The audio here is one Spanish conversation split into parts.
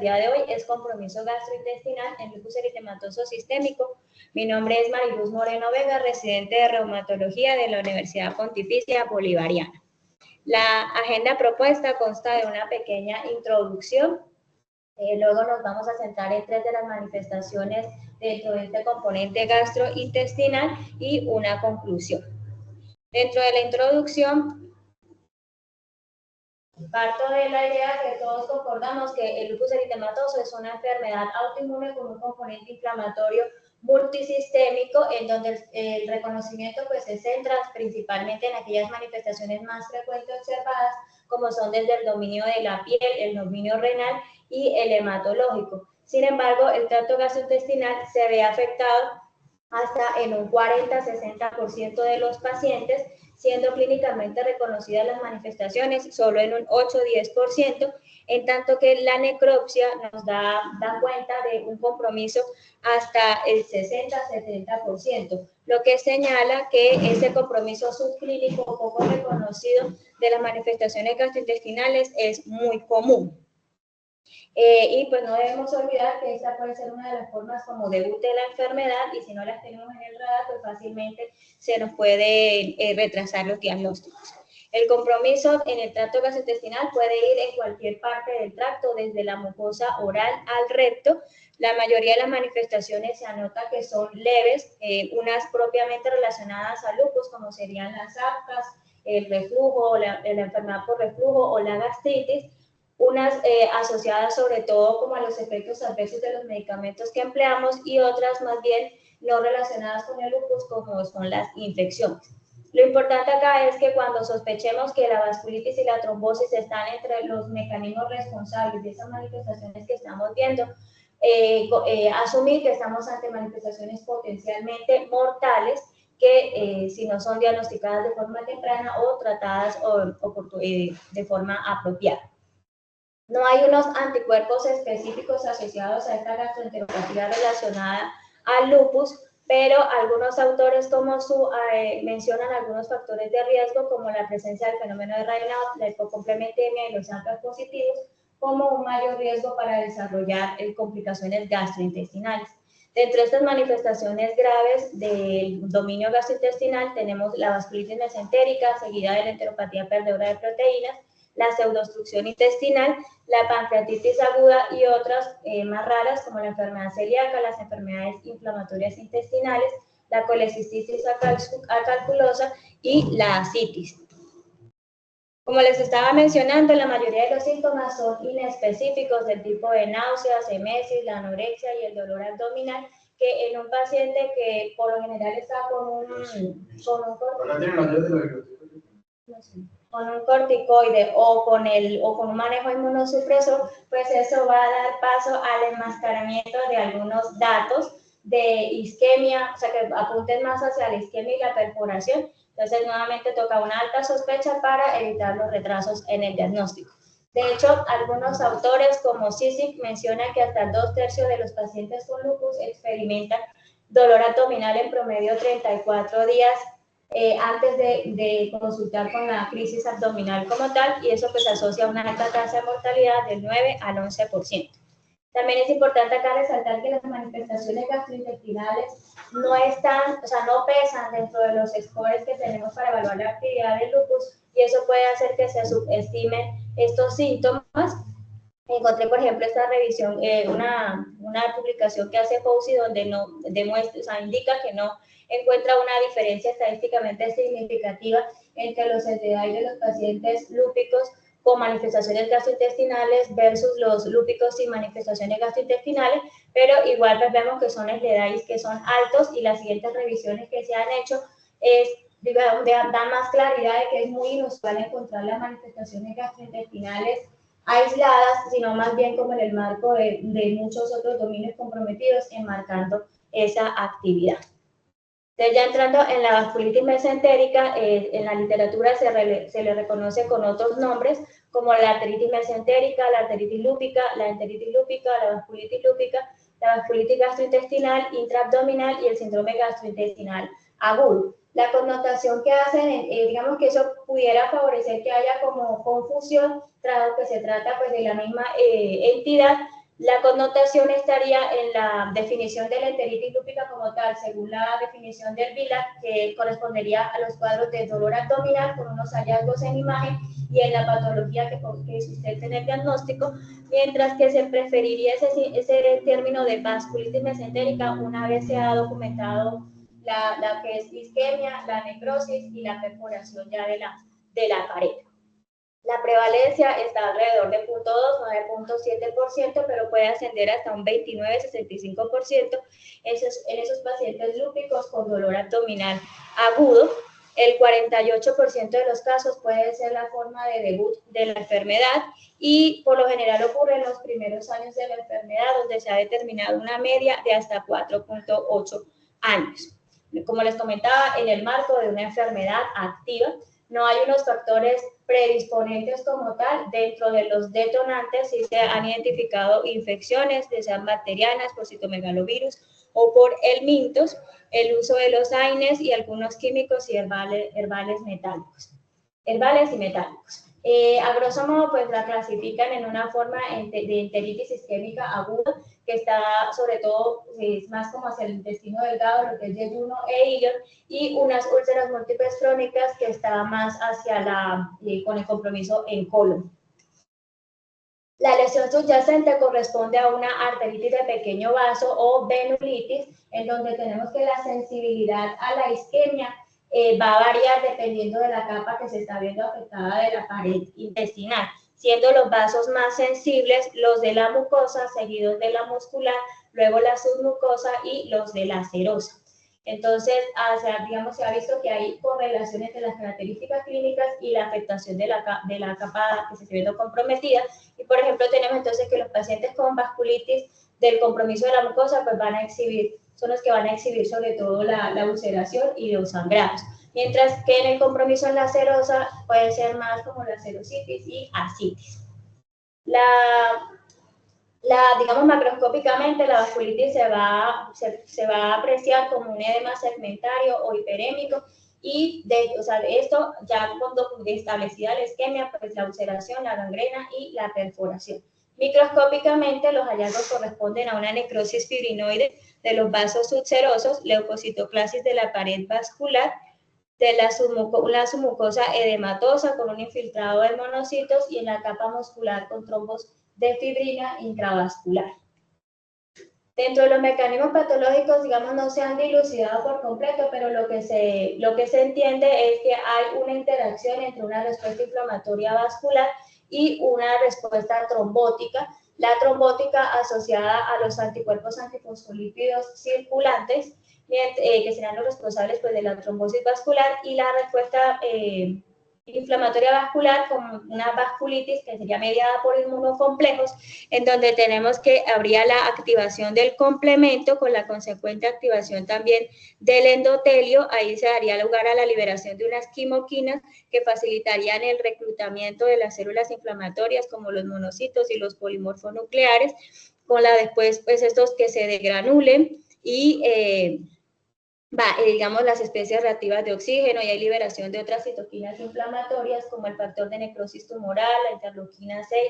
día de hoy es compromiso gastrointestinal en lupus eritematoso sistémico. Mi nombre es Mariluz Moreno Vega, residente de reumatología de la Universidad Pontificia Bolivariana. La agenda propuesta consta de una pequeña introducción. Luego nos vamos a centrar en 3 de las manifestaciones dentro de este componente gastrointestinal y una conclusión. Dentro de la introducción, parto de la idea que todos concordamos que el lupus eritematoso es una enfermedad autoinmune con un componente inflamatorio multisistémico, en donde el reconocimiento pues, se centra principalmente en aquellas manifestaciones más frecuentes observadas, como son desde el dominio de la piel, el dominio renal y el hematológico. Sin embargo, el tracto gastrointestinal se ve afectado hasta en un 40-60% de los pacientes, siendo clínicamente reconocidas las manifestaciones solo en un 8-10%, en tanto que la necropsia nos da cuenta de un compromiso hasta el 60-70%, lo que señala que ese compromiso subclínico poco reconocido de las manifestaciones gastrointestinales es muy común. Y pues no debemos olvidar que esta puede ser una de las formas como debut de la enfermedad, y si no las tenemos en el radar, pues fácilmente se nos puede retrasar los diagnósticos. El compromiso en el tracto gastrointestinal puede ir en cualquier parte del tracto, desde la mucosa oral al recto. La mayoría de las manifestaciones se anota que son leves, unas propiamente relacionadas al lupus, como serían las aftas, el reflujo, la enfermedad por reflujo o la gastritis, unas asociadas sobre todo como a los efectos adversos de los medicamentos que empleamos, y otras más bien no relacionadas con el lupus, como son las infecciones. Lo importante acá es que cuando sospechemos que la vasculitis y la trombosis están entre los mecanismos responsables de esas manifestaciones que estamos viendo, asumir que estamos ante manifestaciones potencialmente mortales que si no son diagnosticadas de forma temprana o tratadas de forma apropiada. No hay unos anticuerpos específicos asociados a esta gastroenteropatía relacionada al lupus, pero algunos autores como mencionan algunos factores de riesgo, como la presencia del fenómeno de Raynaud, la hipocomplementemia y los ALPA positivos, como un mayor riesgo para desarrollar complicaciones gastrointestinales. Dentro de estas manifestaciones graves del dominio gastrointestinal tenemos la vasculitis mesentérica, seguida de la enteropatía perdedora de proteínas, la pseudoobstrucción intestinal, la pancreatitis aguda y otras más raras, como la enfermedad celíaca, las enfermedades inflamatorias intestinales, la colecistitis acalculosa y la ascitis. Como les estaba mencionando, la mayoría de los síntomas son inespecíficos, del tipo de náuseas, emesis, la anorexia y el dolor abdominal, que en un paciente que por lo general está con un corticoide o con un manejo inmunosupresor, pues eso va a dar paso al enmascaramiento de algunos datos de isquemia, o sea que apunten más hacia la isquemia y la perforación. Entonces nuevamente toca una alta sospecha para evitar los retrasos en el diagnóstico. De hecho, algunos autores como Sisik mencionan que hasta 2/3 de los pacientes con lupus experimentan dolor abdominal en promedio 34 días antes de consultar con la crisis abdominal como tal, y eso pues asocia a una alta tasa de mortalidad del 9 al 11%. También es importante acá resaltar que las manifestaciones gastrointestinales no pesan dentro de los scores que tenemos para evaluar la actividad del lupus, y eso puede hacer que se subestimen estos síntomas. Encontré, por ejemplo, esta revisión, una publicación que hace Fauci, donde indica que no encuentra una diferencia estadísticamente significativa entre los SLEDAI de los pacientes lúpicos con manifestaciones gastrointestinales versus los lúpicos sin manifestaciones gastrointestinales, pero igual pues vemos que son SLEDAI que son altos, y las siguientes revisiones que se han hecho dan más claridad de que es muy inusual encontrar las manifestaciones gastrointestinales aisladas, sino más bien como en el marco de muchos otros dominios comprometidos, enmarcando esa actividad. Entonces, ya entrando en la vasculitis mesentérica, en la literatura se le reconoce con otros nombres, como la arteritis mesentérica, la arteritis lúpica, la enteritis lúpica, la vasculitis lúpica, la vasculitis gastrointestinal intraabdominal y el síndrome gastrointestinal agudo. La connotación que hacen, digamos que eso pudiera favorecer que haya como confusión, dado que se trata pues de la misma entidad. La connotación estaría en la definición de la enteritis lúpica como tal, según la definición del VILAC, que correspondería a los cuadros de dolor abdominal con unos hallazgos en imagen y en la patología que sustenta en el diagnóstico, mientras que se preferiría ese término de vasculitis mesentérica una vez se ha documentado la que es isquemia, la necrosis y la perforación ya de la pared. La prevalencia está alrededor de 0.2-9.7%, pero puede ascender hasta un 29-65% en esos pacientes lúpicos con dolor abdominal agudo. El 48% de los casos puede ser la forma de debut de la enfermedad y por lo general ocurre en los primeros años de la enfermedad, donde se ha determinado una media de hasta 4.8 años. Como les comentaba, en el marco de una enfermedad activa, no hay unos factores predisponentes como tal. Dentro de los detonantes sí se han identificado infecciones, ya sean bacterianas, por citomegalovirus o por helmintos, el uso de los AINES y algunos químicos y herbales metálicos. Herbales y metálicos. A grosso modo, pues la clasifican en una forma de enteritis isquémica aguda, que está sobre todo, es más como hacia el intestino delgado, lo que es yeyuno e ilion, y unas úlceras múltiples crónicas que está más hacia con el compromiso en colon. La lesión subyacente corresponde a una arteritis de pequeño vaso o venulitis, en donde tenemos que la sensibilidad a la isquemia va a variar dependiendo de la capa que se está viendo afectada de la pared intestinal, siendo los vasos más sensibles los de la mucosa, seguidos de la muscular, luego la submucosa y los de la serosa. Entonces, digamos, se ha visto que hay correlaciones entre las características clínicas y la afectación de la capa que se está viendo comprometida. Y, por ejemplo, tenemos entonces que los pacientes con vasculitis del compromiso de la mucosa pues son los que van a exhibir sobre todo la ulceración y los sangrados. Mientras que en el compromiso en la serosa puede ser más como la serositis y ascitis. Digamos, macroscópicamente, la vasculitis se va a apreciar como un edema segmentario o hiperémico, y esto ya cuando establecida la isquemia, pues la ulceración, la gangrena y la perforación. Microscópicamente, los hallazgos corresponden a una necrosis fibrinoide de los vasos ulcerosos, leucocitoclasis de la pared vascular, de la submucosa edematosa con un infiltrado de monocitos y en la capa muscular con trombos de fibrina intravascular. Dentro de los mecanismos patológicos, digamos, no se han dilucidado por completo, pero lo que se entiende es que hay una interacción entre una respuesta inflamatoria vascular y una respuesta trombótica. La trombótica asociada a los anticuerpos antifosfolípidos circulantes, que serán los responsables pues, de la trombosis vascular, y la respuesta inflamatoria vascular con una vasculitis que sería mediada por inmunocomplejos, en donde tenemos que habría la activación del complemento con la consecuente activación también del endotelio. Ahí se daría lugar a la liberación de unas quimoquinas que facilitarían el reclutamiento de las células inflamatorias como los monocitos y los polimorfonucleares, con la después pues estos que se degranulen y digamos, las especies reactivas de oxígeno, y hay liberación de otras citoquinas inflamatorias como el factor de necrosis tumoral, la interleuquina 6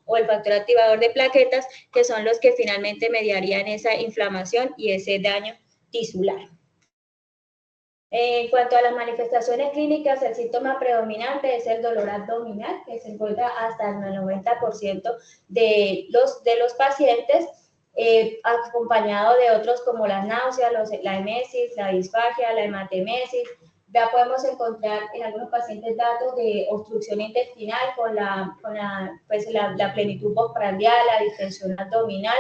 o el factor activador de plaquetas, que son los que finalmente mediarían esa inflamación y ese daño tisular. En cuanto a las manifestaciones clínicas, el síntoma predominante es el dolor abdominal, que se encuentra hasta el 90% de los pacientes, acompañado de otros como las náuseas, la emesis, la disfagia, la hematemesis. Ya podemos encontrar en algunos pacientes datos de obstrucción intestinal con la plenitud postprandial, la distensión abdominal.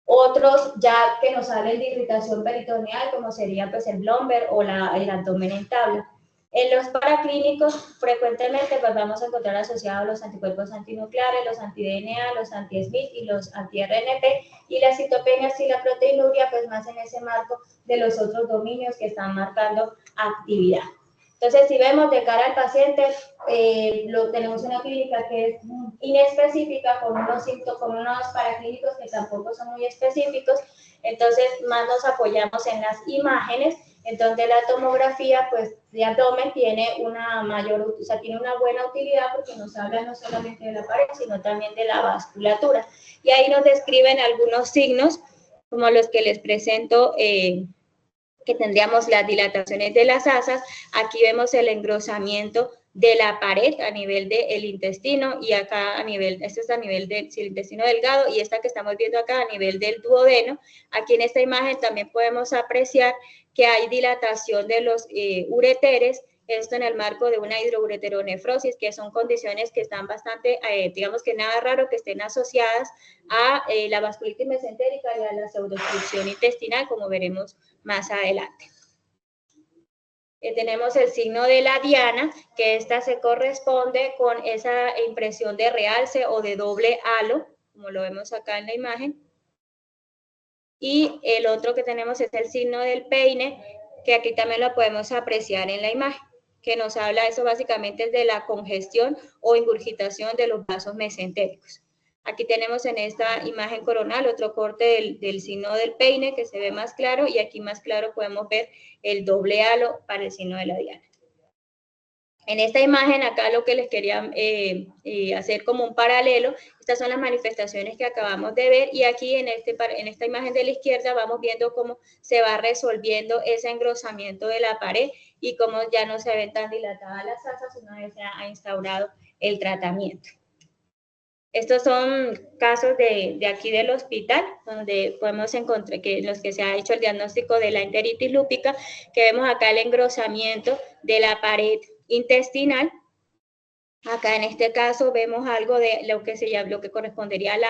Otros ya que nos hablen de irritación peritoneal, como sería pues el Blomberg o el abdomen en tabla. En los paraclínicos, frecuentemente pues, vamos a encontrar asociados los anticuerpos antinucleares, los anti-DNA, los anti-Smith y los anti-RNP, y las citopenias y la proteinuria, pues más en ese marco de los otros dominios que están marcando actividad. Entonces, si vemos de cara al paciente, tenemos una clínica que es inespecífica, con unos paraclínicos que tampoco son muy específicos. Entonces, más nos apoyamos en las imágenes Entonces la tomografía pues de abdomen tiene una tiene una buena utilidad porque nos habla no solamente de la pared, sino también de la vasculatura. Y ahí nos describen algunos signos, como los que les presento, que tendríamos las dilataciones de las asas. Aquí vemos el engrosamiento de la pared a nivel del intestino, y acá a nivel, esto es a nivel del intestino delgado, y esta que estamos viendo acá a nivel del duodeno. Aquí en esta imagen también podemos apreciar que hay dilatación de los ureteres, esto en el marco de una hidroureteronefrosis, que son condiciones que están bastante, digamos que nada raro que estén asociadas a la vasculitis mesentérica y a la pseudoobstrucción intestinal, como veremos más adelante. Tenemos el signo de la diana, que esta se corresponde con esa impresión de realce o de doble halo, como lo vemos acá en la imagen. Y el otro que tenemos es el signo del peine, que aquí también lo podemos apreciar en la imagen, que nos habla eso básicamente de la congestión o ingurgitación de los vasos mesentéricos. Aquí tenemos en esta imagen coronal otro corte del signo del peine que se ve más claro, y aquí más claro podemos ver el doble halo para el signo de la diana. En esta imagen acá lo que les quería hacer como un paralelo, estas son las manifestaciones que acabamos de ver, y aquí en esta imagen de la izquierda vamos viendo cómo se va resolviendo ese engrosamiento de la pared y cómo ya no se ven tan dilatadas las asas una vez se ha instaurado el tratamiento. Estos son casos de aquí del hospital, donde podemos encontrar que en los que se ha hecho el diagnóstico de la enteritis lúpica, que vemos acá el engrosamiento de la pared intestinal. Acá en este caso vemos algo de lo que correspondería al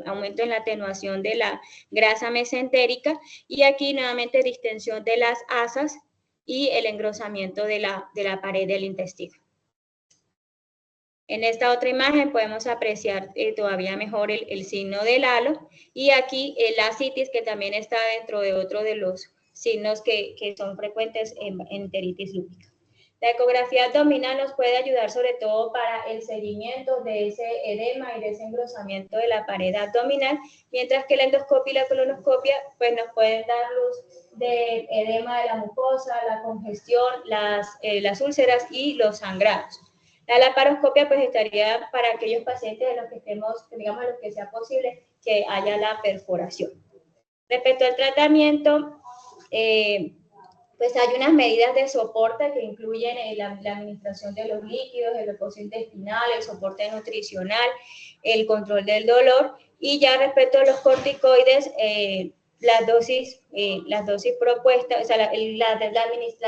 aumento en la atenuación de la grasa mesentérica, y aquí nuevamente distensión de las asas y el engrosamiento de la pared del intestino. En esta otra imagen podemos apreciar todavía mejor el signo del halo, y aquí la ascitis, que también está dentro de otro de los signos que son frecuentes en enteritis lúpica. La ecografía abdominal nos puede ayudar sobre todo para el seguimiento de ese edema y de ese engrosamiento de la pared abdominal, mientras que la endoscopia y la colonoscopia pues nos pueden dar luz del edema de la mucosa, la congestión, las úlceras y los sangrados. La laparoscopia pues estaría para aquellos pacientes de los que estemos, digamos, de los que sea posible que haya la perforación. Respecto al tratamiento, pues hay unas medidas de soporte que incluyen la administración de los líquidos, el reposo intestinal, el soporte nutricional, el control del dolor, y ya respecto a los corticoides, las dosis propuestas, o sea, la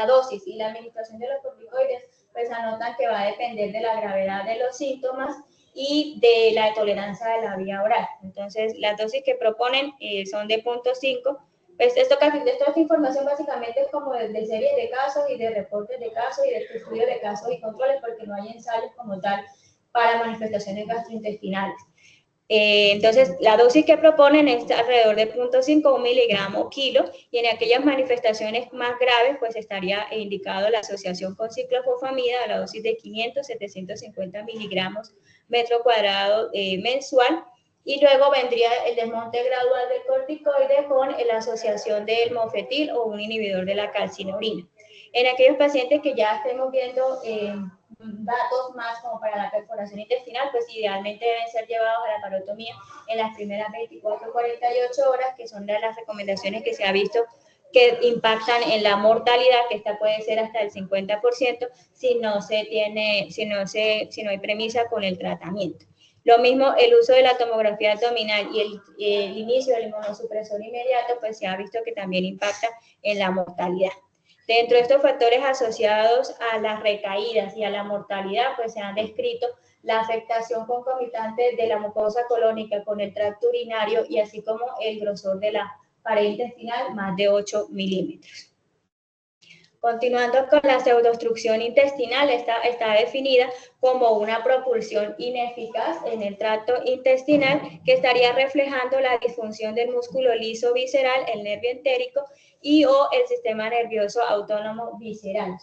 dosis y la administración de los corticoides, pues anotan que va a depender de la gravedad de los síntomas y de la tolerancia de la vía oral. Entonces, las dosis que proponen son de 0.5. Pues toda esta información básicamente es como de series de casos y de reportes de casos y de estudios de casos y controles, porque no hay ensayos como tal para manifestaciones gastrointestinales. Entonces, la dosis que proponen es alrededor de 0.5 miligramos kilo, y en aquellas manifestaciones más graves, pues estaría indicado la asociación con ciclofosfamida a la dosis de 500-750 miligramos metro cuadrado mensual. Y luego vendría el desmonte gradual del corticoide con la asociación del mofetil o un inhibidor de la calcineurina. En aquellos pacientes que ya estemos viendo datos más como para la perforación intestinal, pues idealmente deben ser llevados a la laparotomía en las primeras 24-48 horas, que son de las recomendaciones que se ha visto que impactan en la mortalidad, que esta puede ser hasta el 50% si no hay premisa con el tratamiento. Lo mismo el uso de la tomografía abdominal y el inicio del inmunosupresor inmediato, pues se ha visto que también impacta en la mortalidad. Dentro de estos factores asociados a las recaídas y a la mortalidad, pues se han descrito la afectación concomitante de la mucosa colónica con el tracto urinario, y así como el grosor de la pared intestinal más de 8 milímetros. Continuando con la pseudoobstrucción intestinal, está definida como una propulsión ineficaz en el tracto intestinal que estaría reflejando la disfunción del músculo liso visceral, el nervio entérico y o el sistema nervioso autónomo visceral.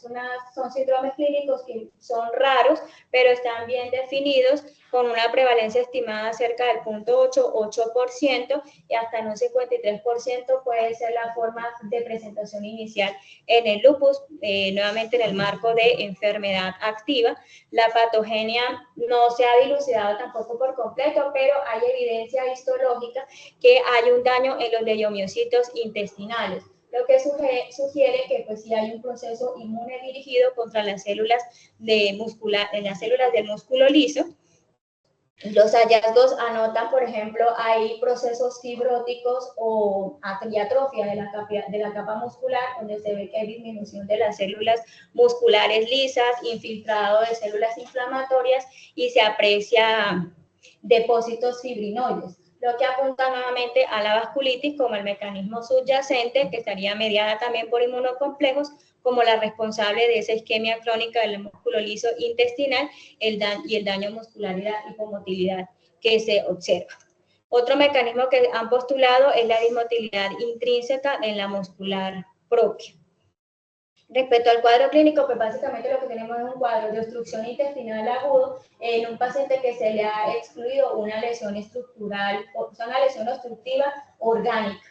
Son síndromes clínicos que son raros, pero están bien definidos, con una prevalencia estimada cerca del 0.8% y hasta en un 53% puede ser la forma de presentación inicial en el lupus, nuevamente en el marco de enfermedad activa. La patogenia no se ha dilucidado tampoco por completo, pero hay evidencia histológica que hay un daño en los leiomiocitos intestinales, lo que sugiere que pues sí hay un proceso inmune dirigido contra las células en las células del músculo liso. Los hallazgos anotan, por ejemplo, hay procesos fibróticos o atrofia de la capa muscular, donde se ve que hay disminución de las células musculares lisas, infiltrado de células inflamatorias y se aprecia depósitos fibrinoides, lo que apunta nuevamente a la vasculitis como el mecanismo subyacente, que estaría mediada también por inmunocomplejos, como la responsable de esa isquemia crónica del músculo liso intestinal y el daño muscular y la hipomotilidad que se observa. Otro mecanismo que han postulado es la dismotilidad intrínseca en la muscular propia. Respecto al cuadro clínico, pues básicamente lo que tenemos es un cuadro de obstrucción intestinal agudo en un paciente que se le ha excluido una lesión estructural, o sea, una lesión obstructiva orgánica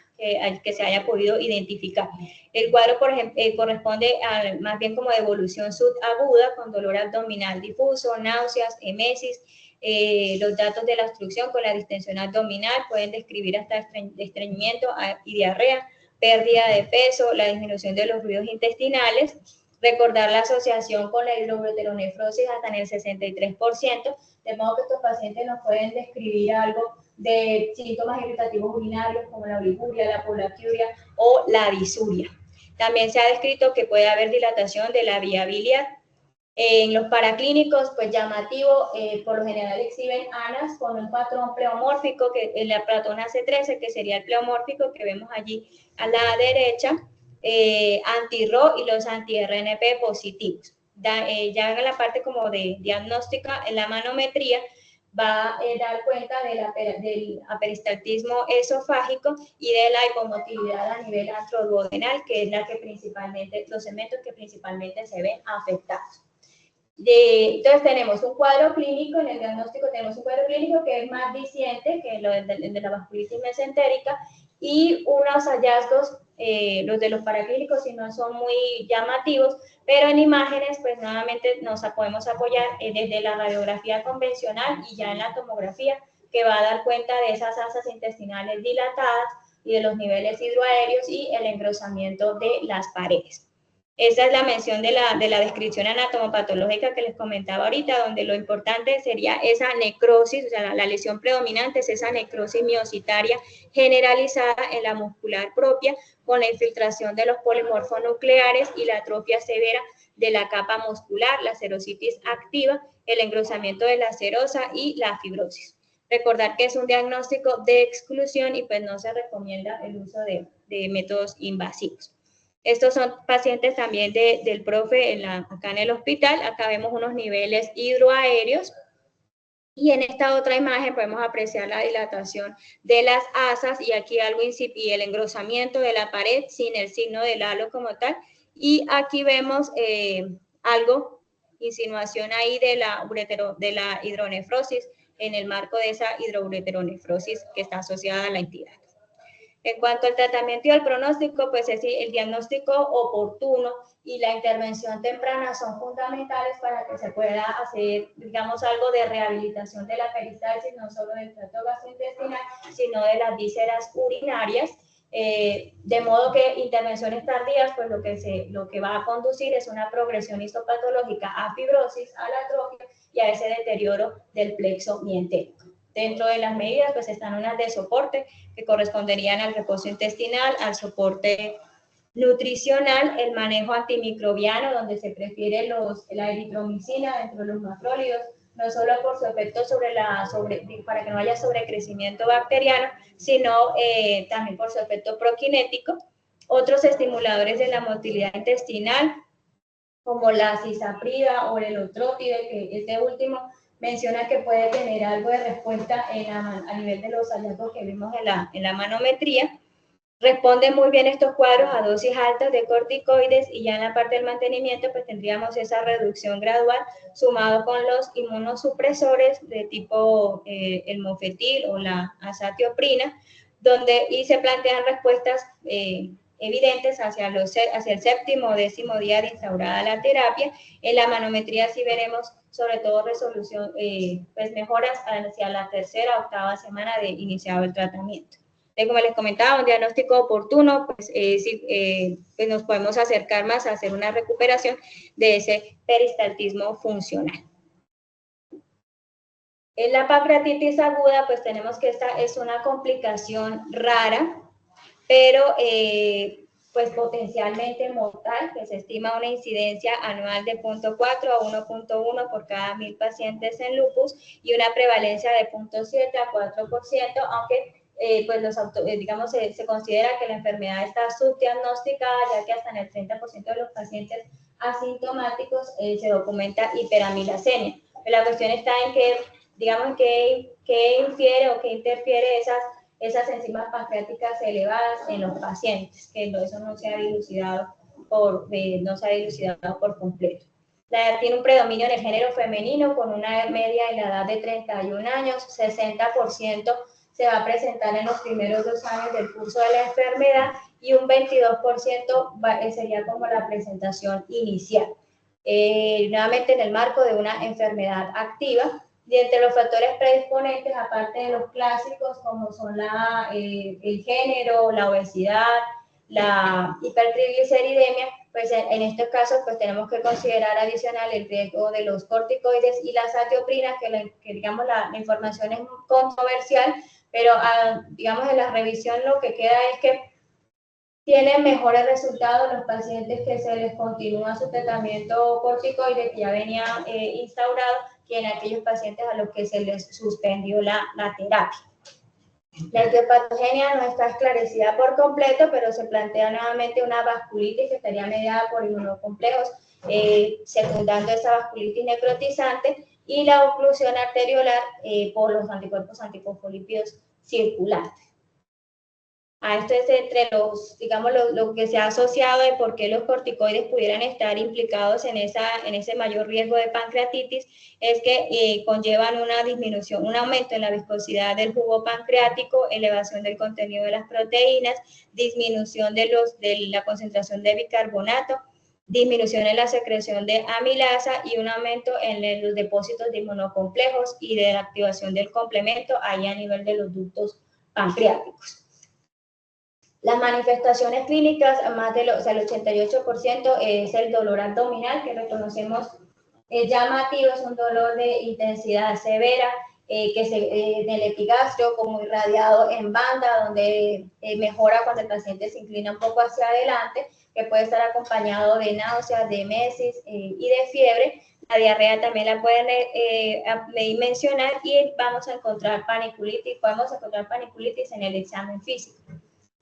que se haya podido identificar. El cuadro, por ejemplo, corresponde a más bien como de evolución subaguda, con dolor abdominal difuso, náuseas, emesis. Los datos de la obstrucción con la distensión abdominal pueden describir hasta estreñimiento y diarrea, pérdida de peso, la disminución de los ruidos intestinales. Recordar la asociación con la hidroureteronefrosis hasta en el 63%, de modo que estos pacientes nos pueden describir algo de síntomas irritativos urinarios como la oliguria, la polaquiuria o la disuria. También se ha descrito que puede haber dilatación de la vía biliar. En los paraclínicos, pues llamativo, por lo general exhiben ANAS con un patrón pleomórfico, que en la platona C13, que sería el pleomórfico que vemos allí a la derecha, anti-RO y los anti-RNP positivos. Ya en la parte como de diagnóstica, en la manometría, va a dar cuenta del peristaltismo esofágico y de la hipomotilidad a nivel astroduodenal, que es los segmentos que principalmente se ven afectados. Entonces tenemos un cuadro clínico, en el diagnóstico tenemos un cuadro clínico que es más diciente que lo de la vasculitis mesentérica, y unos hallazgos, los de los paraclínicos si no son muy llamativos, pero en imágenes pues nuevamente nos podemos apoyar desde la radiografía convencional y ya en la tomografía, que va a dar cuenta de esas asas intestinales dilatadas y de los niveles hidroaéreos y el engrosamiento de las paredes. Esa es la mención de la descripción anatomopatológica que les comentaba ahorita, donde lo importante sería esa necrosis, o sea, la lesión predominante es esa necrosis miocitaria generalizada en la muscular propia, con la infiltración de los polimorfos nucleares y la atrofia severa de la capa muscular, la serositis activa, el engrosamiento de la serosa y la fibrosis. Recordar que es un diagnóstico de exclusión y pues no se recomienda el uso de métodos invasivos. Estos son pacientes también del profe acá en el hospital. Acá vemos unos niveles hidroaéreos. Y en esta otra imagen podemos apreciar la dilatación de las asas y aquí algo y el engrosamiento de la pared sin el signo del halo como tal. Y aquí vemos insinuación ahí de la hidronefrosis en el marco de esa hidroureteronefrosis que está asociada a la entidad. En cuanto al tratamiento y al pronóstico, pues es el diagnóstico oportuno y la intervención temprana son fundamentales para que se pueda hacer, digamos, algo de rehabilitación de la peristalsis, no solo del tracto gastrointestinal, sino de las vísceras urinarias, de modo que intervenciones tardías, pues lo que va a conducir es una progresión histopatológica a fibrosis, a la atrofia y a ese deterioro del plexo mientérico. Dentro de las medidas, pues están unas de soporte que corresponderían al reposo intestinal, al soporte nutricional, el manejo antimicrobiano, donde se prefiere la eritromicina dentro de los macrólidos, no solo por su efecto para que no haya sobrecrecimiento bacteriano, sino también por su efecto prokinético. Otros estimuladores de la motilidad intestinal, como la cisaprida o el elotrópide, que este último menciona que puede tener algo de respuesta a nivel de los hallazgos que vimos en la manometría. Responden muy bien estos cuadros a dosis altas de corticoides y ya en la parte del mantenimiento pues tendríamos esa reducción gradual sumado con los inmunosupresores de tipo el mofetil o la azatioprina, y se plantean respuestas evidentes hacia el 7º o 10º día de instaurada la terapia. En la manometría sí veremos sobre todo resolución, pues mejoras hacia la 3ª o 8ª semana de iniciado el tratamiento. Como les comentaba, un diagnóstico oportuno, pues, pues nos podemos acercar más a hacer una recuperación de ese peristaltismo funcional. En la pancreatitis aguda, pues tenemos que esta es una complicación rara, pero pues potencialmente mortal, que se estima una incidencia anual de 0.4 a 1.1 por cada 1000 pacientes en lupus y una prevalencia de 0.7 a 4%, aunque pues digamos, se considera que la enfermedad está subdiagnosticada, ya que hasta en el 30% de los pacientes asintomáticos se documenta hiperamilacemia. Pero la cuestión está en que, digamos, que infiere o que interfiere esas enzimas pancreáticas elevadas en los pacientes, que eso no se ha dilucidado por completo. Tiene un predominio en el género femenino con una media en la edad de 31 años, 60% se va a presentar en los primeros 2 años del curso de la enfermedad y un 22% sería como la presentación inicial. Nuevamente en el marco de una enfermedad activa, y entre los factores predisponentes, aparte de los clásicos como son el género, la obesidad, la hipertrigliceridemia, pues en estos casos pues tenemos que considerar adicional el riesgo de los corticoides y la azatioprina, que digamos la información es controversial, pero digamos en la revisión lo que queda es que tienen mejores resultados los pacientes que se les continúa su tratamiento corticoide que ya venía instaurado, que en aquellos pacientes a los que se les suspendió la terapia. La etiopatogenia no está esclarecida por completo, pero se plantea nuevamente una vasculitis que estaría mediada por inmunocomplejos, secundando esa vasculitis necrotizante, y la oclusión arteriolar por los anticuerpos antifosfolípidos circulantes. A esto es entre digamos, lo que se ha asociado de por qué los corticoides pudieran estar implicados en ese mayor riesgo de pancreatitis, es que conllevan una disminución, un aumento en la viscosidad del jugo pancreático, elevación del contenido de las proteínas, disminución de la concentración de bicarbonato, disminución en la secreción de amilasa y un aumento en los depósitos de inmunocomplejos y de la activación del complemento ahí a nivel de los ductos pancreáticos. Las manifestaciones clínicas, el 88% es el dolor abdominal, que reconocemos llamativo, es un dolor de intensidad severa, en el epigastrio, como irradiado en banda, donde mejora cuando el paciente se inclina un poco hacia adelante, que puede estar acompañado de náuseas, de emesis y de fiebre. La diarrea también la pueden mencionar, y vamos a encontrar paniculitis, podemos encontrar paniculitis en el examen físico.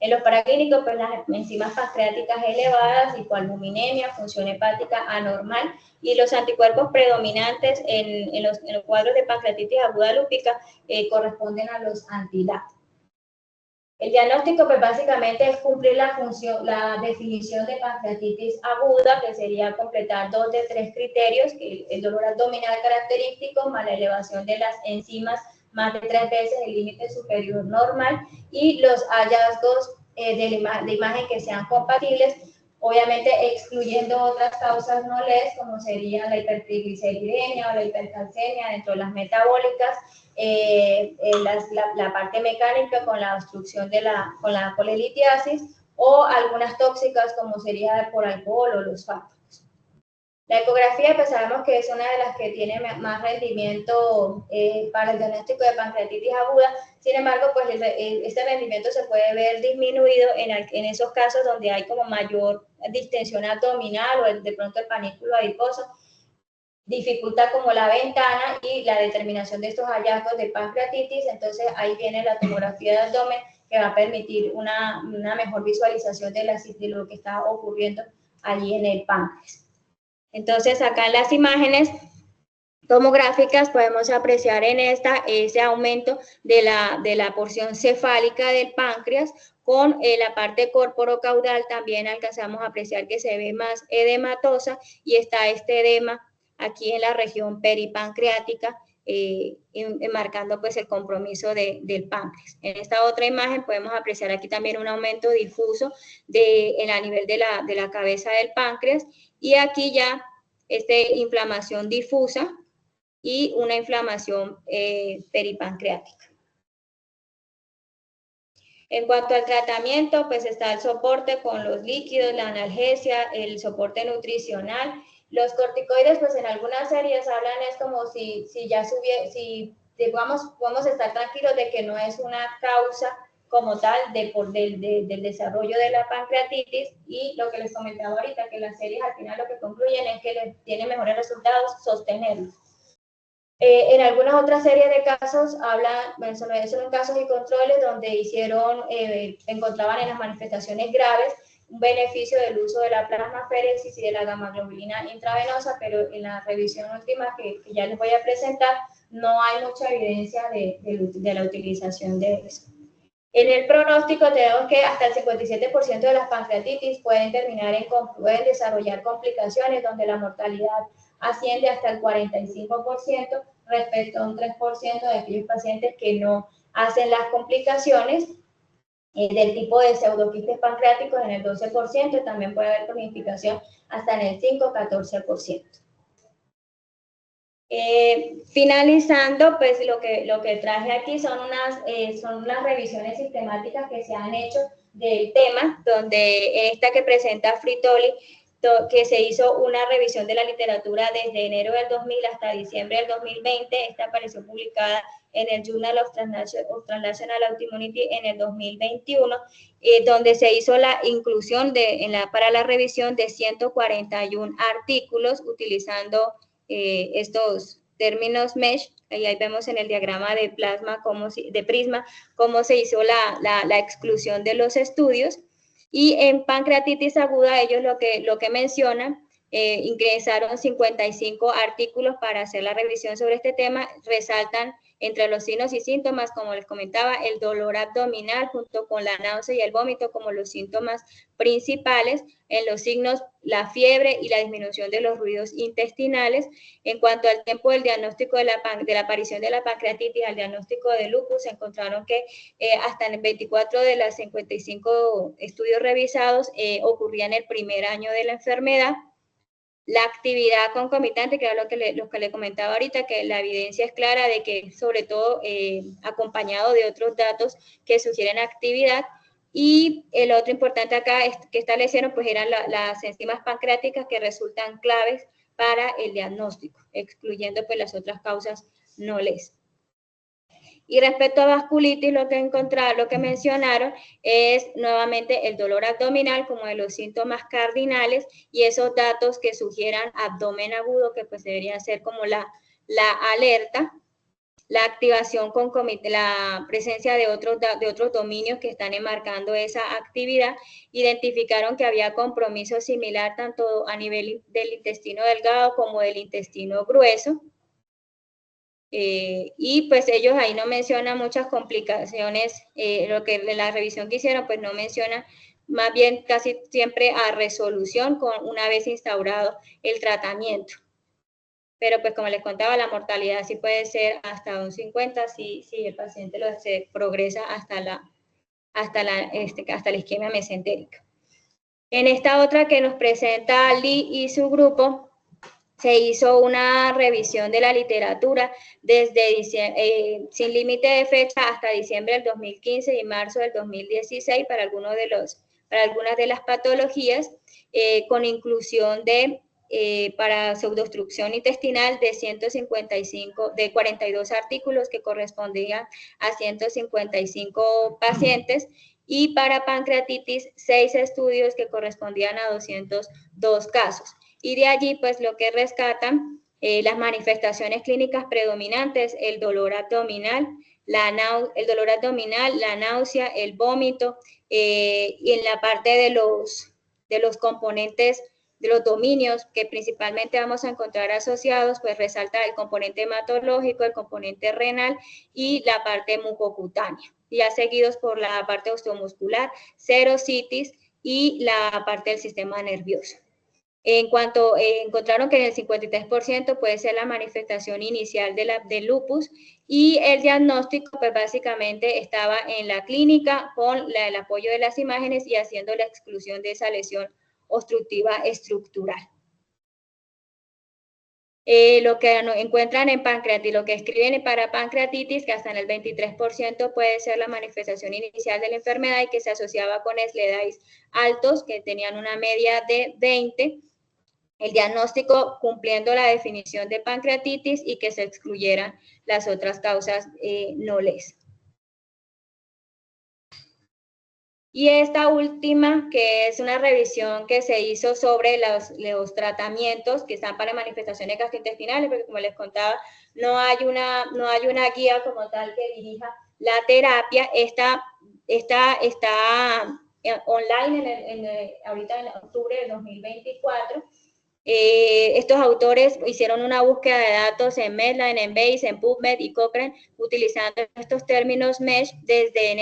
En los paraclínicos, pues las enzimas pancreáticas elevadas, hipoalbuminemia, función hepática anormal, y los anticuerpos predominantes en los cuadros de pancreatitis aguda lúpica corresponden a los anti-LAT. El diagnóstico, pues básicamente es cumplir la definición de pancreatitis aguda, que sería completar 2 de 3 criterios, el dolor abdominal característico, más la elevación de las enzimas más de 3 veces el límite superior normal, y los hallazgos de imagen que sean compatibles, obviamente excluyendo otras causas no LES, como sería la hipertrigliceridemia o la hipercalcemia dentro de las metabólicas, la parte mecánica con la obstrucción con la colelitiasis, o algunas tóxicas como sería por alcohol o los fármacos. La ecografía, pues sabemos que es una de las que tiene más rendimiento para el diagnóstico de pancreatitis aguda. Sin embargo, pues este rendimiento se puede ver disminuido en esos casos donde hay como mayor distensión abdominal o de pronto el panículo adiposo, dificulta como la ventana y la determinación de estos hallazgos de pancreatitis. Entonces ahí viene la tomografía de abdomen, que va a permitir una mejor visualización de lo que está ocurriendo allí en el páncreas. Entonces, acá en las imágenes tomográficas podemos apreciar en esta ese aumento de la porción cefálica del páncreas con la parte corporocaudal. También alcanzamos a apreciar que se ve más edematosa y está este edema aquí en la región peripancreática, marcando pues el compromiso del páncreas. En esta otra imagen podemos apreciar aquí también un aumento difuso a nivel de la cabeza del páncreas, y aquí ya inflamación difusa y una inflamación peripancreática. En cuanto al tratamiento, pues está el soporte con los líquidos, la analgesia, el soporte nutricional. Los corticoides, pues en algunas series hablan, es como si vamos a estar tranquilos de que no es una causa como tal del desarrollo de la pancreatitis, y lo que les comentaba ahorita, que las series al final lo que concluyen es que les tiene mejores resultados sostenerlos. En algunas otras series de casos hablan, solo en casos y controles donde encontraban en las manifestaciones graves un beneficio del uso de la plasmaféresis y de la gamma-globulina intravenosa, pero en la revisión última que ya les voy a presentar no hay mucha evidencia de la utilización de eso. En el pronóstico tenemos que hasta el 57% de las pancreatitis pueden desarrollar complicaciones donde la mortalidad asciende hasta el 45% respecto a un 3% de aquellos pacientes que no hacen las complicaciones. Del tipo de pseudoquistes pancreáticos en el 12%, también puede haber cronificación hasta en el 5-14%. Finalizando, pues lo que traje aquí son unas revisiones sistemáticas que se han hecho del tema, donde esta que presenta Fritoli, que se hizo una revisión de la literatura desde enero del 2000 hasta diciembre del 2020. Esta apareció publicada en el Journal of Translational Autoimmunity en el 2021, donde se hizo la inclusión para la revisión de 141 artículos utilizando estos términos MESH. Ahí vemos en el diagrama de Prisma cómo se hizo la exclusión de los estudios. Y en pancreatitis aguda, ellos lo que mencionan, ingresaron 55 artículos para hacer la revisión sobre este tema. Resaltan entre los signos y síntomas, como les comentaba, el dolor abdominal junto con la náusea y el vómito como los síntomas principales. En los signos, la fiebre y la disminución de los ruidos intestinales. En cuanto al tiempo del diagnóstico de la aparición de la pancreatitis al diagnóstico de lupus, se encontraron que hasta en 24 de las 55 estudios revisados ocurría en el primer año de la enfermedad. La actividad concomitante, que era lo que le comentaba ahorita, que la evidencia es clara de que, sobre todo, acompañado de otros datos que sugieren actividad. Y el otro importante acá que establecieron, pues eran las enzimas pancreáticas, que resultan claves para el diagnóstico, excluyendo pues las otras causas no LES. Y respecto a vasculitis, lo que mencionaron es nuevamente el dolor abdominal como de los síntomas cardinales, y esos datos que sugieran abdomen agudo, que pues debería ser como la alerta. La activación la presencia de otros dominios que están enmarcando esa actividad. Identificaron que había compromiso similar tanto a nivel del intestino delgado como del intestino grueso. Y pues ellos ahí no mencionan muchas complicaciones, lo que en la revisión que hicieron pues no menciona, más bien casi siempre a resolución una vez instaurado el tratamiento. Pero pues como les contaba, la mortalidad sí puede ser hasta un 50 si el paciente se progresa hasta la isquemia mesentérica. En esta otra que nos presenta Lee y su grupo, se hizo una revisión de la literatura desde sin límite de fecha hasta diciembre del 2015 y marzo del 2016 para algunas de las patologías, con inclusión para pseudoobstrucción intestinal de 42 artículos que correspondían a 155 pacientes, y para pancreatitis 6 estudios que correspondían a 202 casos. Y de allí, pues, lo que rescatan las manifestaciones clínicas predominantes, el dolor abdominal, la náusea, el vómito, y en la parte de los componentes los dominios que principalmente vamos a encontrar asociados, pues resalta el componente hematológico, el componente renal y la parte mucocutánea, ya seguidos por la parte osteomuscular, serositis y la parte del sistema nervioso. En cuanto encontraron que en el 53% puede ser la manifestación inicial del lupus, y el diagnóstico pues básicamente estaba en la clínica con el apoyo de las imágenes y haciendo la exclusión de esa lesión obstructiva estructural. Lo que encuentran en pancreatitis, lo que escriben para pancreatitis, que hasta en el 23% puede ser la manifestación inicial de la enfermedad y que se asociaba con SLEDAIs altos, que tenían una media de 20, el diagnóstico cumpliendo la definición de pancreatitis y que se excluyeran las otras causas no lesas. Y esta última, que es una revisión que se hizo sobre los tratamientos que están para manifestaciones gastrointestinales, porque como les contaba, no hay una guía como tal que dirija la terapia. Está online ahorita en octubre del 2024. Estos autores hicieron una búsqueda de datos en Medline, en Bayes, en PubMed y Cochrane, utilizando estos términos MESH desde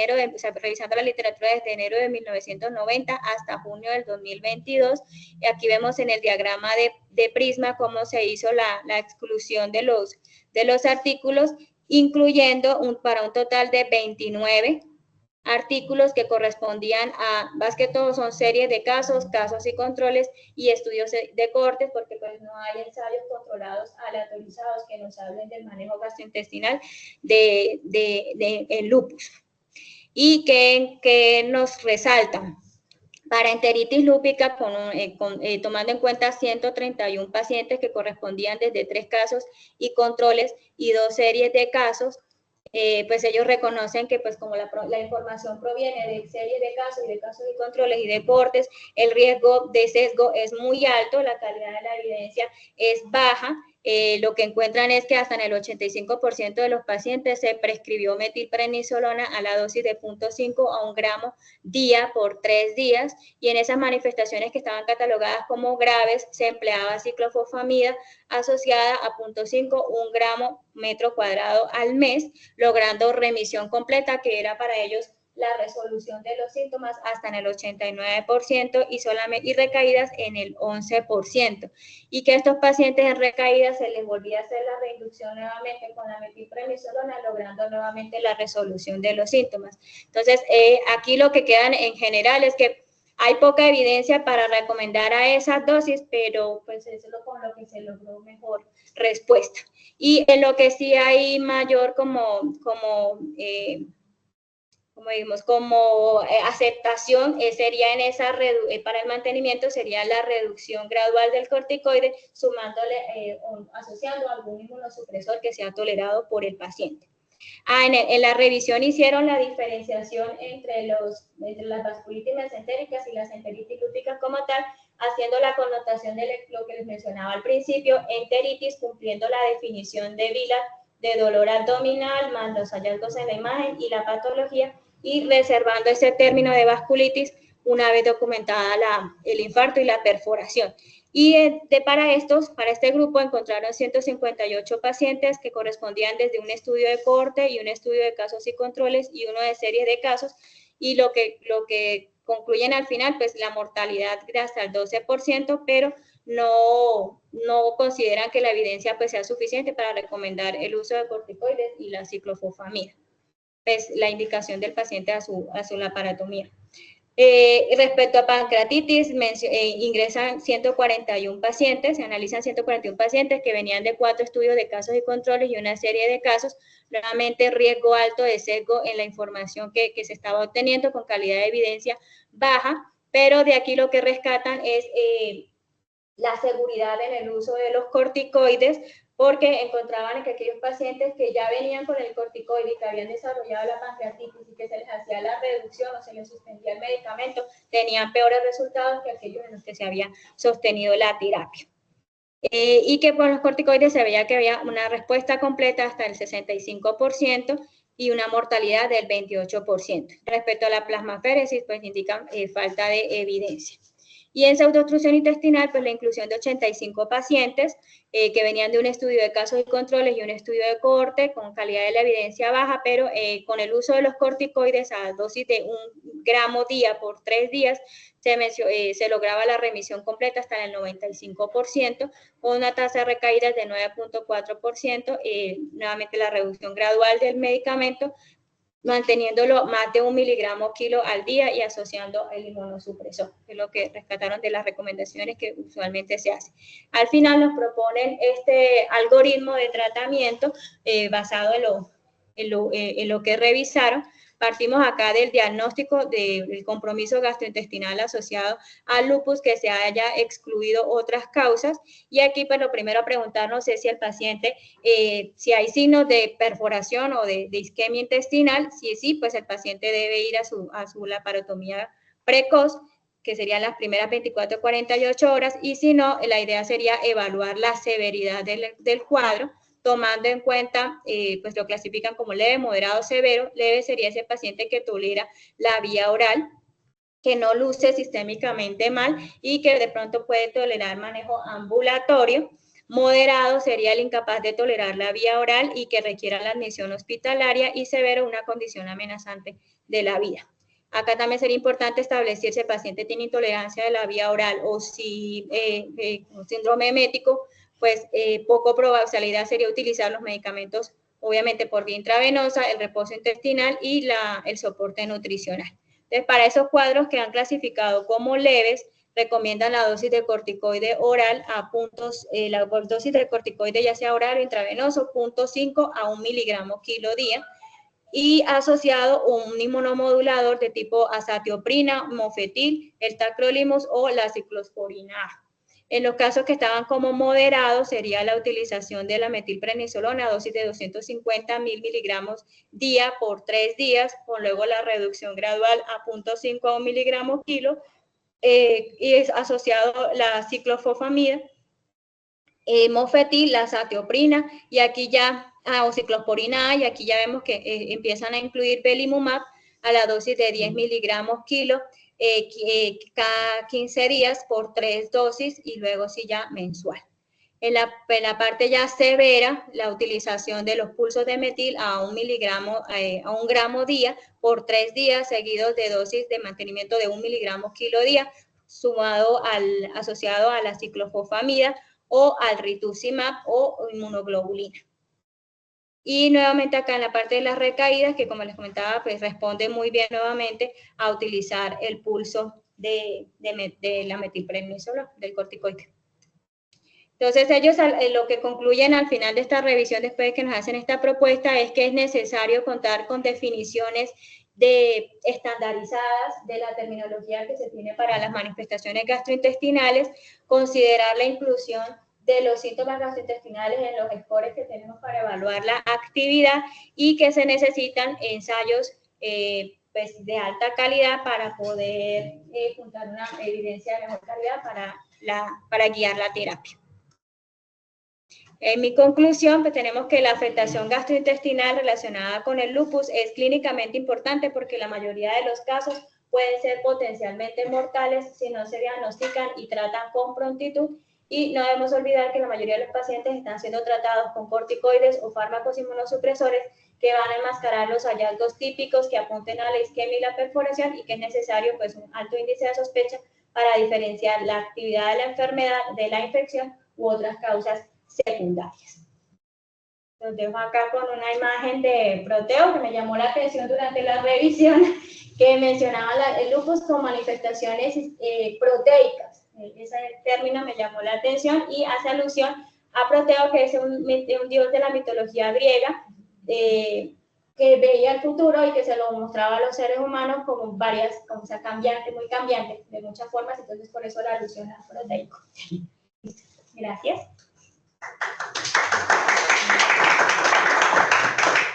revisando la literatura desde enero de 1990 hasta junio del 2022. Y aquí vemos en el diagrama de Prisma cómo se hizo la exclusión de los artículos, incluyendo para un total de 29 artículos que correspondían a, más que todo son series de casos y controles y estudios de cortes, porque pues no hay ensayos controlados aleatorizados que nos hablen del manejo gastrointestinal del lupus. Y que nos resaltan. Para enteritis lúpica, tomando en cuenta 131 pacientes que correspondían desde 3 casos y controles y 2 series de casos, pues ellos reconocen que pues como la información proviene de series de casos y controles y deportes, el riesgo de sesgo es muy alto, la calidad de la evidencia es baja. Lo que encuentran es que hasta en el 85% de los pacientes se prescribió metilprednisolona a la dosis de 0.5 a 1 gramo día por 3 días, y en esas manifestaciones que estaban catalogadas como graves se empleaba ciclofosfamida asociada a 0.5, 1 gramo metro cuadrado al mes, logrando remisión completa, que era para ellos la resolución de los síntomas, hasta en el 89% y recaídas en el 11%. Y que a estos pacientes en recaídas se les volvía a hacer la reinducción nuevamente con la metilprednisolona, logrando nuevamente la resolución de los síntomas. Entonces, aquí lo que quedan en general es que hay poca evidencia para recomendar a esas dosis, pero pues eso es con lo que se logró mejor respuesta. Y en lo que sí hay mayor aceptación sería en esa para el mantenimiento, sería la reducción gradual del corticoide, sumándole asociando algún inmunosupresor que sea tolerado por el paciente. En la revisión hicieron la diferenciación entre las vasculitis mesentéricas y las enteritis lúpicas como tal, haciendo la connotación de lo que les mencionaba al principio, enteritis cumpliendo la definición de Villard de dolor abdominal, más los hallazgos en la imagen y la patología, y reservando ese término de vasculitis una vez documentada el infarto y la perforación. Y para este grupo encontraron 158 pacientes que correspondían desde un estudio de cohorte y un estudio de casos y controles y uno de series de casos, y lo que concluyen al final, pues la mortalidad de hasta el 12%, pero no consideran que la evidencia pues sea suficiente para recomendar el uso de corticoides y la ciclofosfamida, pues la indicación del paciente a su laparotomía. Respecto a pancreatitis, ingresan 141 pacientes, se analizan 141 pacientes que venían de 4 estudios de casos y controles y una serie de casos, nuevamente riesgo alto de sesgo en la información que se estaba obteniendo con calidad de evidencia baja, pero de aquí lo que rescatan es la seguridad en el uso de los corticoides, porque encontraban que aquellos pacientes que ya venían con el corticoide y que habían desarrollado la pancreatitis y que se les hacía la reducción o se les suspendía el medicamento, tenían peores resultados que aquellos en los que se había sostenido la terapia. Y que por los corticoides se veía que había una respuesta completa hasta el 65% y una mortalidad del 28%. Respecto a la plasmaféresis, pues indican falta de evidencia. Y en pseudoobstrucción intestinal, pues la inclusión de 85 pacientes que venían de un estudio de casos y controles y un estudio de cohorte con calidad de la evidencia baja, pero con el uso de los corticoides a dosis de 1 gramo día por 3 días, se lograba la remisión completa hasta el 95%, con una tasa de recaídas de 9.4%, nuevamente la reducción gradual del medicamento, manteniéndolo más de 1 miligramo kilo al día y asociando el inmunosupresor, que es lo que rescataron de las recomendaciones que usualmente se hace. Al final nos proponen este algoritmo de tratamiento basado en lo que revisaron. Partimos acá del diagnóstico del compromiso gastrointestinal asociado al lupus, que se haya excluido otras causas, y aquí pues lo primero a preguntarnos es si el paciente, si hay signos de perforación o de isquemia intestinal. Si sí, pues el paciente debe ir a su laparotomía precoz, que serían las primeras 24 a 48 horas, y si no, la idea sería evaluar la severidad del cuadro, tomando en cuenta, pues lo clasifican como leve, moderado, severo. Leve sería ese paciente que tolera la vía oral, que no luce sistémicamente mal y que de pronto puede tolerar manejo ambulatorio. Moderado sería el incapaz de tolerar la vía oral y que requiera la admisión hospitalaria, y severo, una condición amenazante de la vida. Acá también sería importante establecer si el paciente tiene intolerancia de la vía oral o si un síndrome emético, pues poco probable. O sea, la idea sería utilizar los medicamentos, obviamente por vía intravenosa, el reposo intestinal y el soporte nutricional. Entonces, para esos cuadros que han clasificado como leves, recomiendan la dosis de corticoide oral a puntos, la dosis de corticoide ya sea oral o intravenoso, 0.5 a 1 miligramo kilo día, y asociado un inmunomodulador de tipo azatioprina, mofetil, el tacrolimus o la ciclosporina A. En los casos que estaban como moderados, sería la utilización de la metilprednisolona, dosis de 250 miligramos día por 3 días, con luego la reducción gradual a 0.5 a 1 miligramo kilo, y es asociado la ciclofosfamida, mofetil, la azatioprina, y aquí ya, o ciclosporina A, y aquí ya vemos que empiezan a incluir belimumab a la dosis de 10 miligramos kilo, cada 15 días por 3 dosis, y luego sí ya mensual. En la parte ya severa, la utilización de los pulsos de metil a 1 miligramo, a 1 gramo día por 3 días, seguidos de dosis de mantenimiento de 1 miligramo kilo día, asociado a la ciclofosfamida o al rituximab o inmunoglobulina. Y nuevamente acá en la parte de las recaídas, que como les comentaba, pues responde muy bien nuevamente a utilizar el pulso de la metilprednisolona, del corticoide. Entonces ellos lo que concluyen al final de esta revisión, después de que nos hacen esta propuesta, es que es necesario contar con definiciones estandarizadas de la terminología que se tiene para las manifestaciones gastrointestinales, considerar la inclusión de los síntomas gastrointestinales en los scores que tenemos para evaluar la actividad, y que se necesitan ensayos pues de alta calidad para poder juntar una evidencia de mejor calidad para guiar la terapia. En mi conclusión, pues tenemos que la afectación gastrointestinal relacionada con el lupus es clínicamente importante porque la mayoría de los casos pueden ser potencialmente mortales si no se diagnostican y tratan con prontitud. Y no debemos olvidar que la mayoría de los pacientes están siendo tratados con corticoides o fármacos inmunosupresores que van a enmascarar los hallazgos típicos que apunten a la isquemia y la perforación, y que es necesario pues un alto índice de sospecha para diferenciar la actividad de la enfermedad de la infección u otras causas secundarias. Los dejo acá con una imagen de Proteo que me llamó la atención durante la revisión, que mencionaba el lupus con manifestaciones proteicas. Ese término me llamó la atención y hace alusión a Proteo, que es un dios de la mitología griega, que veía el futuro y que se lo mostraba a los seres humanos como varias, como sea, cambiante, muy cambiante, de muchas formas. Entonces por eso la alusión a proteico. Gracias.